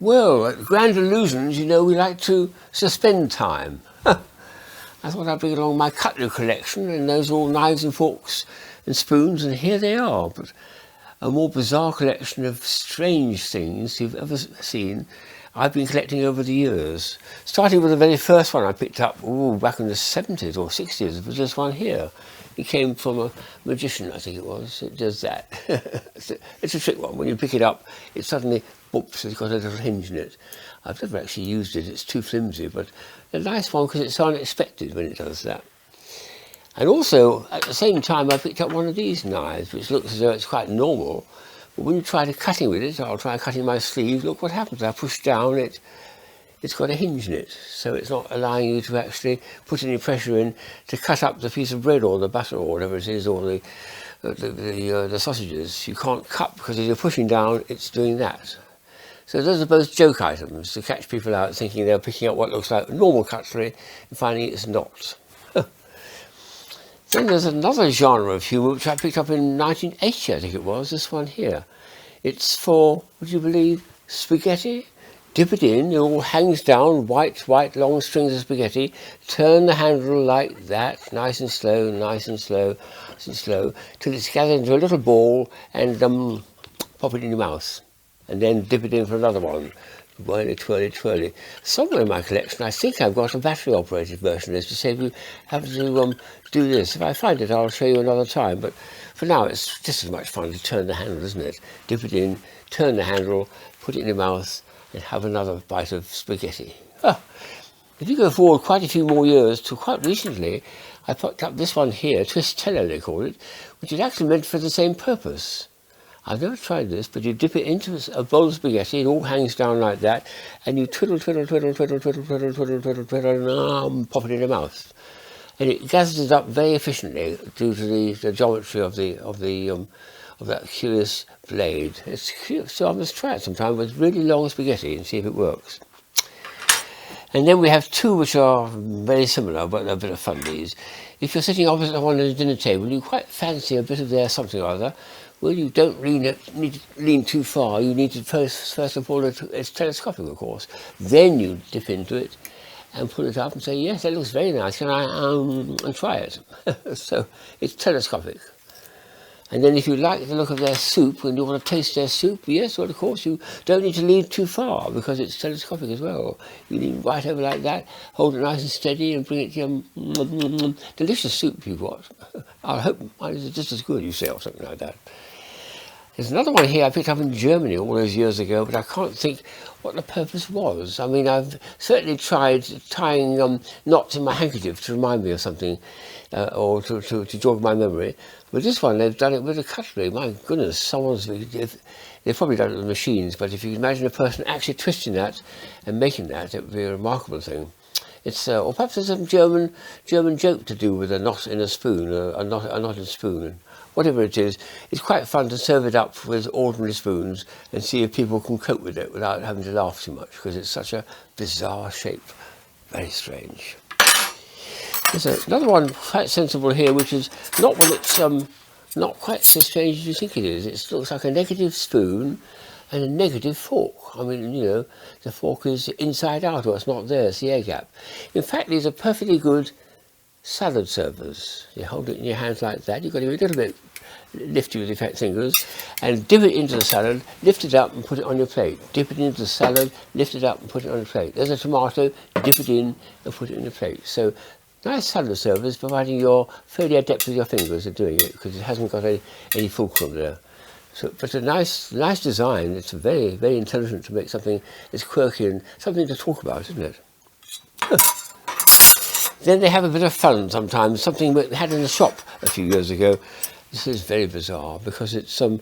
Well, at Grand Illusions, you know, we like to suspend time. I thought I'd bring along my cutlery collection, and those are all knives and forks and spoons, and here they are. But a more bizarre collection of strange things you've ever seen I've been collecting over the years. Starting with the very first one I picked up back in the 70s or 60s, was this one here. It came from a magician, I think it was. It does that. It's a trick one. When you pick it up, it suddenly, oops, it's got a little hinge in it. I've never actually used it. It's too flimsy, but a nice one because it's so unexpected when it does that. And also, at the same time, I picked up one of these knives, which looks as though it's quite normal. But when you try to cutting with it, I'll try cutting my sleeve, look what happens. I push down, it's got a hinge in it, so it's not allowing you to actually put any pressure in to cut up the piece of bread or the butter or whatever it is, or the sausages. You can't cut because as you're pushing down, it's doing that. So those are both joke items to catch people out thinking they're picking up what looks like normal cutlery and finding it's not. Then there's another genre of humour which I picked up in 1980, I think it was, this one here. It's for, would you believe, spaghetti? Dip it in, it all hangs down, white, long strings of spaghetti. Turn the handle like that, nice and slow, nice and slow, nice and slow, till it's gathered into a little ball and pop it in your mouth. And then dip it in for another one. Whirly, twirly, twirly. Somewhere in my collection, I think I've got a battery-operated version of this to save you having to do this. If I find it, I'll show you another time. But for now, it's just as much fun to turn the handle, isn't it? Dip it in, turn the handle, put it in your mouth, and have another bite of spaghetti. If you go forward quite a few more years to quite recently, I picked up this one here, Twisteller they call it, which is actually meant for the same purpose. I've never tried this, but you dip it into a bowl of spaghetti, it all hangs down like that, and you twiddle, twiddle, twiddle, twiddle, twiddle, twiddle, twiddle, twiddle, twiddle, and pop it in your mouth. And it gathers it up very efficiently due to the geometry of that curious blade. It's cute, so I must try it sometime with really long spaghetti and see if it works. And then we have two which are very similar, but they're a bit of fun, these. If you're sitting opposite someone at a dinner table, you quite fancy a bit of their something or other. Well, you don't need to lean too far. You need to first of all, it's telescopic, of course. Then you dip into it and pull it up and say, yes, that looks very nice. Can I and try it? So it's telescopic. And then if you like the look of their soup and you want to taste their soup, yes, well, of course, you don't need to lean too far because it's telescopic as well. You lean right over like that, hold it nice and steady and bring it to your delicious soup you've got. I hope mine is just as good, you say, or something like that. There's another one here I picked up in Germany all those years ago, but I can't think what the purpose was. I mean, I've certainly tried tying knots in my handkerchief to remind me of something, or to jog my memory. But this one, they've done it with a cutlery. My goodness, they've probably done it with machines, but if you can imagine a person actually twisting that and making that, it would be a remarkable thing. It's, or perhaps there's some German joke to do with a knot in a spoon, a knot in a spoon. Whatever it is, it's quite fun to serve it up with ordinary spoons and see if people can cope with it without having to laugh too much, because it's such a bizarre shape. Very strange. There's another one quite sensible here, which is not one that's not quite so strange as you think it is. It looks like a negative spoon and a negative fork. I mean, you know, the fork is inside out, or it's not there, it's the air gap. In fact, these are perfectly good salad servers. You hold it in your hands like that. You've got to be a little bit lifty with your fat fingers and dip it into the salad, lift it up and put it on your plate. Dip it into the salad, lift it up and put it on your plate. There's a tomato, dip it in and put it in your plate. So nice salad servers, providing you're fairly adept with your fingers at doing it, because it hasn't got any fulcrum there. So, but a nice design. It's very, very intelligent to make something that's quirky and something to talk about, isn't it? Then they have a bit of fun sometimes, something we had in the shop a few years ago. This is very bizarre because it's a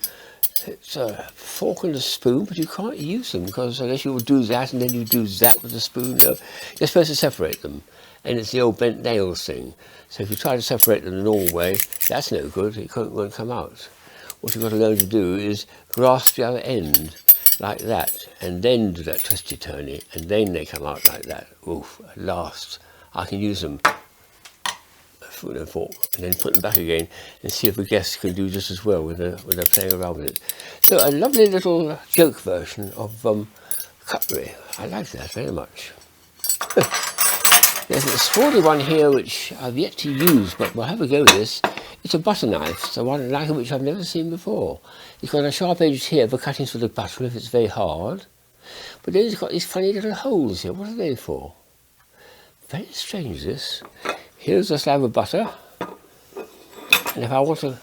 fork and a spoon, but you can't use them because unless you do that and then you do that with the spoon, you're supposed to separate them. And it's the old bent nails thing. So if you try to separate them the normal way, that's no good, it won't come out. What you've got to learn to do is grasp the other end like that, and then do that twisty-turny, and then they come out like that. Oof, at last I can use them, with a fork, and then put them back again and see if a guest can do just as well when they're playing around with it. So a lovely little joke version of cutlery. I like that very much. There's an extraordinary one here which I've yet to use, but we'll have a go with this. It's a butter knife, so one like which I've never seen before. It's got a sharp edge here for cutting through the butter if it's very hard. But then it's got these funny little holes here. What are they for? Very strange, this. Here's a slab of butter. And if I want to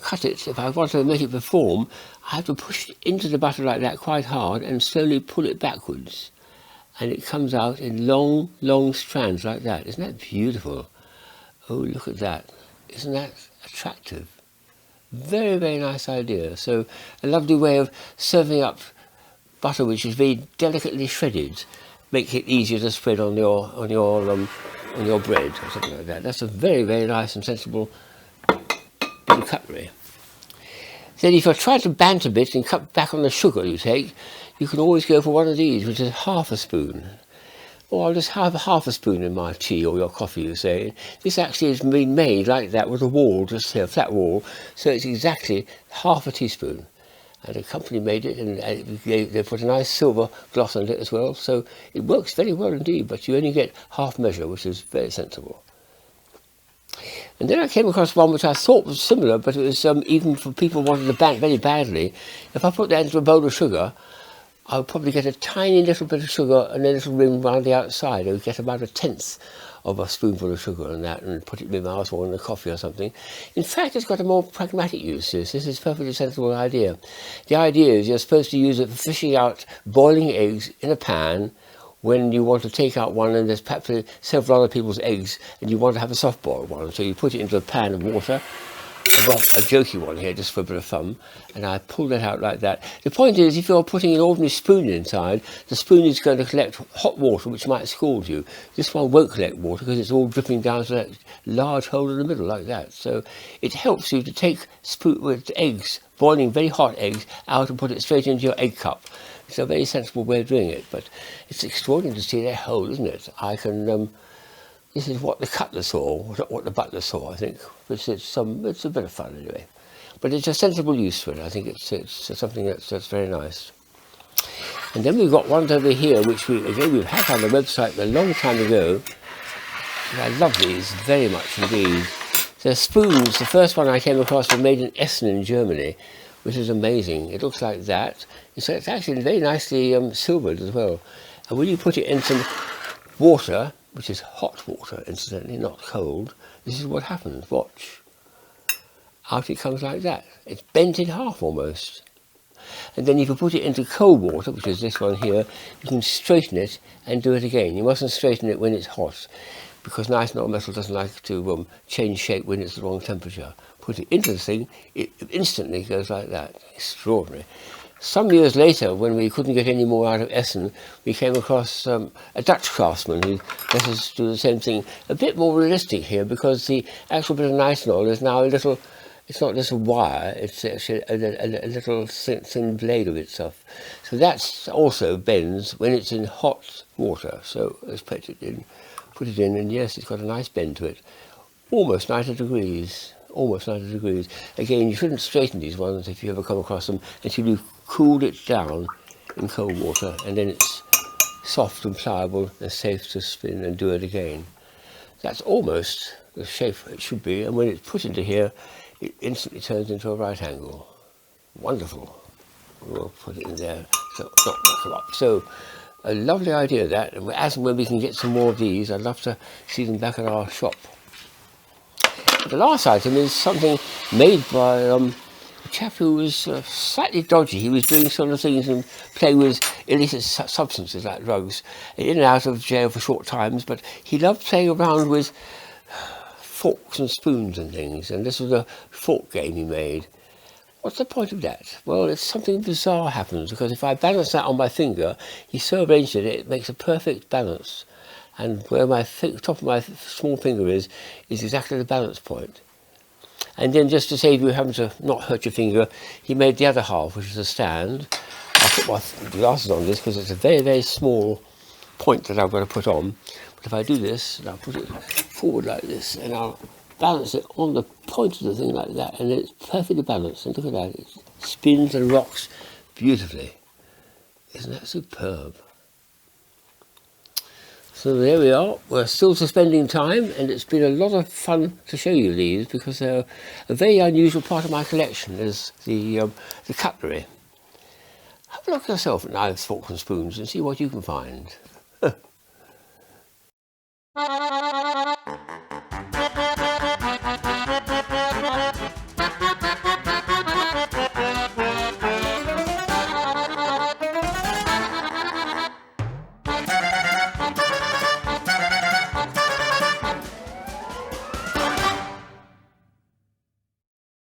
cut it, if I want to make it perform, I have to push it into the butter like that quite hard and slowly pull it backwards. And it comes out in long, long strands like that. Isn't that beautiful? Oh, look at that. Isn't that attractive? Very, very nice idea. So a lovely way of serving up butter which is very delicately shredded. Makes it easier to spread on your bread or something like that. That's a very, very nice and sensible bit of cutlery. Then if you're trying to bant a bit and cut back on the sugar you take, you can always go for one of these, which is half a spoon. Or I'll just have half a spoon in my tea or your coffee, you say. This actually has been made like that with a wall, just here, a flat wall, so it's exactly half a teaspoon. And the company made it, and they put a nice silver gloss on it as well, so it works very well indeed, but you only get half measure, which is very sensible. And then I came across one which I thought was similar, but it was even for people wanting to bant very badly. If I put that into a bowl of sugar, I would probably get a tiny little bit of sugar and a little rim round the outside. I would get about 1/10 of a spoonful of sugar on that and put it in my mouth or in a coffee or something. In fact, it's got a more pragmatic use, this is a perfectly sensible idea. The idea is you're supposed to use it for fishing out boiling eggs in a pan when you want to take out one and there's perhaps several other people's eggs and you want to have a soft boiled one. So you put it into a pan of water. I've got a jokey one here just for a bit of fun, and I pull that out like that. The point is, if you're putting an ordinary spoon inside, the spoon is going to collect hot water which might scald you. This one won't collect water because it's all dripping down to that large hole in the middle like that. So it helps you to take spoon with eggs, boiling very hot eggs, out and put it straight into your egg cup. It's a very sensible way of doing it, but it's extraordinary to see that hole, isn't it? I can... This is what the cutler saw, what the butler saw, I think. It's a bit of fun anyway. But it's a sensible use for it. I think it's something that's very nice. And then we've got ones over here, which we've had on the website a long time ago. And I love these very much indeed. They're spoons. The first one I came across was made in Essen in Germany, which is amazing. It looks like that. It's actually very nicely silvered as well. And when you put it in some water, which is hot water, incidentally, not cold, this is what happens. Watch. Out it comes like that. It's bent in half almost. And then if you put it into cold water, which is this one here, you can straighten it and do it again. You mustn't straighten it when it's hot, because nitinol metal doesn't like to change shape when it's the wrong temperature. Put it into the thing, it instantly goes like that. Extraordinary. Some years later, when we couldn't get any more out of Essen, we came across a Dutch craftsman who let us do the same thing. A bit more realistic here, because the actual bit of nitinol is now a little, it's not just a wire, it's actually a little thin blade of itself. So that also bends when it's in hot water. So let's put it in, and yes, it's got a nice bend to it. Almost 90 degrees. Almost 90 degrees. Again, you shouldn't straighten these ones if you ever come across them until you've cooled it down in cold water, and then it's soft and pliable and safe to spin and do it again. That's almost the shape it should be, and when it's put into here, it instantly turns into a right angle. Wonderful. We'll put it in there, so not come up. So a lovely idea that, and as and when we can get some more of these, I'd love to see them back at our shop. The last item is something made by a chap who was slightly dodgy. He was doing sort of things and playing with illicit substances like drugs, in and out of jail for short times, but he loved playing around with forks and spoons and things, and this was a fork game he made. What's the point of that? Well, it's something bizarre happens, because if I balance that on my finger, he so arranged it, it makes a perfect balance. And where my top of my small finger is exactly the balance point. And then, just to save you having to not hurt your finger, he made the other half, which is a stand. I'll put my glasses on this because it's a very, very small point that I've got to put on. But if I do this, and I'll put it forward like this, and I'll balance it on the point of the thing like that, and it's perfectly balanced. And look at that, it spins and rocks beautifully. Isn't that superb? So there we are, we're still suspending time, and it's been a lot of fun to show you these because they're a very unusual part of my collection is the cutlery. Have a look yourself at knives, forks and spoons and see what you can find.